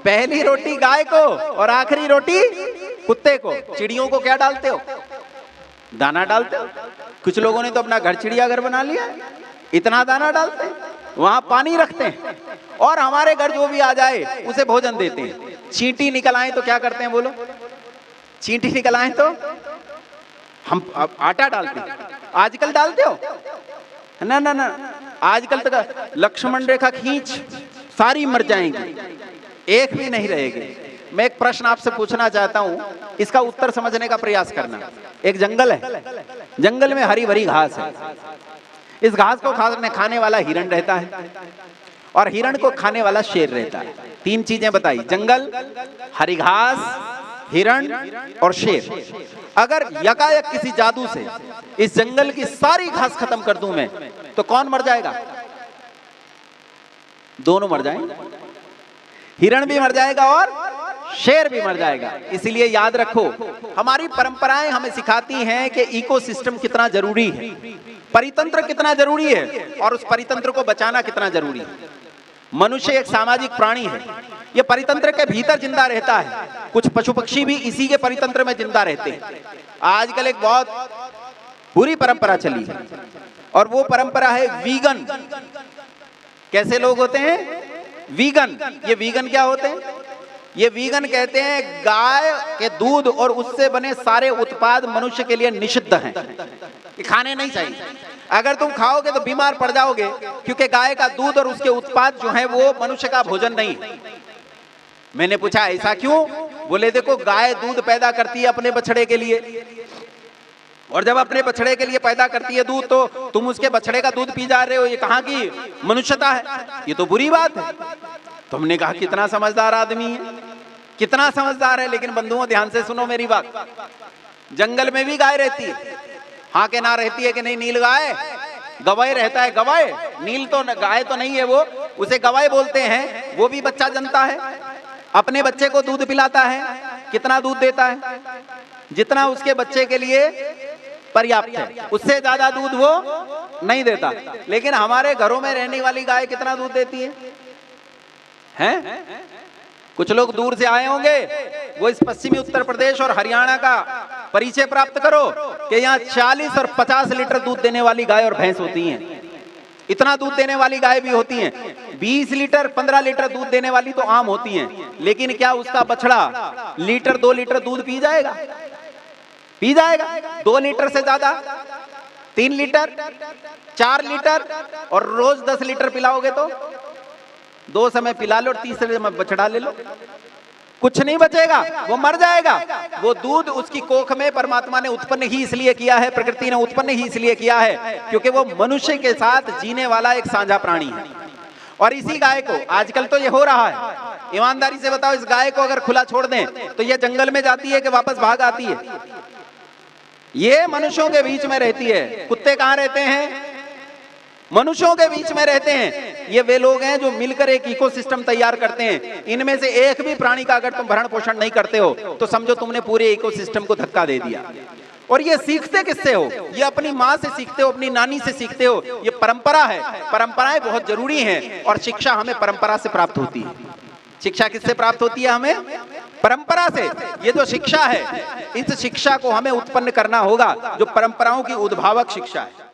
पहली रोटी गाय को और आखिरी रोटी कुत्ते को। चिड़ियों को क्या डालते हो? दाना डालते हो। कुछ लोगों ने तो अपना घर चिड़ियाघर बना लिया है, इतना दाना डालते हैं, वहां पानी रखते हैं, और हमारे घर जो भी आ जाए उसे भोजन देते हैं। चींटी निकल आए तो क्या करते हैं बोलो? चींटी निकल आए तो हम आटा डालते हैं। आजकल डालते हो? ना ना ना, आजकल तक लक्ष्मण रेखा खींच, सारी मर जाएंगी, एक भी नहीं रहेगी। मैं एक प्रश्न आपसे पूछना चाहता हूं, इसका उत्तर समझने का प्रयास करना। एक जंगल है, जंगल में हरी भरी घास है। इस घास को खाने वाला हिरण रहता है और हिरण को खाने वाला शेर रहता है। तीन चीजें बताई, जंगल, हरी घास, हिरण और शेर। अगर यकायक किसी जादू से इस जंगल की सारी घास खत्म कर दूं मैं, तो कौन मर जाएगा? दोनों मर जाएंगे, हिरण भी मर जाएगा और शेर भी मर जाएगा। इसलिए याद रखो, हमारी परंपराएं हमें सिखाती हैं कि इकोसिस्टम कितना जरूरी है, परितंत्र कितना जरूरी है, और उस परितंत्र को बचाना कितना जरूरी है। मनुष्य एक सामाजिक प्राणी है, यह परितंत्र के भीतर जिंदा रहता है। कुछ पशु पक्षी भी इसी के परितंत्र में जिंदा रहते हैं। आजकल एक बहुत बुरी परंपरा चली है, और वो परंपरा है वीगन। कैसे लोग होते हैं? वीगन। ये वीगन क्या होते हैं? ये वीगन कहते हैं गाय के दूध और उससे बने सारे उत्पाद मनुष्य के लिए निषिद्ध हैं, ये खाने नहीं चाहिए। अगर तुम खाओगे तो बीमार पड़ जाओगे, क्योंकि गाय का दूध और उसके उत्पाद जो हैं वो मनुष्य का भोजन नहीं है। मैंने पूछा ऐसा क्यों? बोले देखो, गाय दूध पैदा करती है अपने बछड़े के लिए, और जब अपने बछड़े के लिए पैदा करती है दूध, तो तुम उसके बछड़े का दूध पी जा रहे हो, ये कहाँ की मनुष्यता है? ये तो बुरी बात है। तुमने कहा कितना समझदार आदमी है, कितना समझदार है। लेकिन बंधुओं ध्यान से सुनो मेरी बात, जंगल में भी गाय रहती है। हाँ के ना रहती है कि नहीं? नील गाय, गवय रहता है, गवय। नील तो गाय तो नहीं है, वो उसे गवय बोलते हैं। वो भी बच्चा जनता है, अपने बच्चे को दूध पिलाता है। कितना दूध देता है? जितना उसके बच्चे के लिए पर्याप्त है, उससे ज्यादा दूध वो नहीं देता। लेकिन हमारे घरों में रहने वाली गाय कितना दूध देती है? हैं? कुछ लोग दूर से आए होंगे, वो इस पश्चिमी उत्तर प्रदेश और हरियाणा का परिचय प्राप्त करो कि यहाँ 40 और 50 लीटर दूध देने वाली गाय और भैंस होती हैं। इतना दूध देने वाली गाय भी होती हैं। 20 लीटर 15 लीटर दूध देने वाली तो आम होती हैं। लेकिन क्या उसका बछड़ा लीटर 2 लीटर दूध पी जाएगा? पी जाएगा? 2 लीटर से ज्यादा? 3 लीटर, 4 लीटर, और रोज 10 लीटर पिलाओगे तो 2 समय पिला लो और तीसरे समय बछड़ा ले लो, कुछ नहीं बचेगा, वो मर जाएगा। वो दूध उसकी कोख में परमात्मा ने उत्पन्न ही इसलिए किया है, प्रकृति ने उत्पन्न ही इसलिए किया है, क्योंकि वो मनुष्य के साथ जीने वाला एक साझा प्राणी है। और इसी गाय को आजकल तो ये हो रहा है। ईमानदारी से बताओ, इस गाय को अगर खुला छोड़ दें तो ये जंगल में जाती है कि वापस भाग आती है? ये मनुष्यों के बीच में रहती है। कुत्ते कहाँ रहते हैं? मनुष्यों के बीच में रहते हैं। ये वे लोग हैं जो मिलकर एक इकोसिस्टम तैयार करते हैं। इनमें से एक भी प्राणी का अगर तुम भरण पोषण नहीं करते हो तो समझो तुमने पूरे इकोसिस्टम को धक्का दे दिया। और ये सीखते किससे हो? ये अपनी माँ से सीखते हो, अपनी नानी से सीखते हो। ये परंपरा है। परंपराएं बहुत जरूरी हैं, और शिक्षा हमें परंपरा से प्राप्त होती है। शिक्षा किससे प्राप्त होती है? हमें परंपरा से। ये जो शिक्षा है, इस शिक्षा को हमें उत्पन्न करना होगा, जो परंपराओं की उद्भावक शिक्षा है।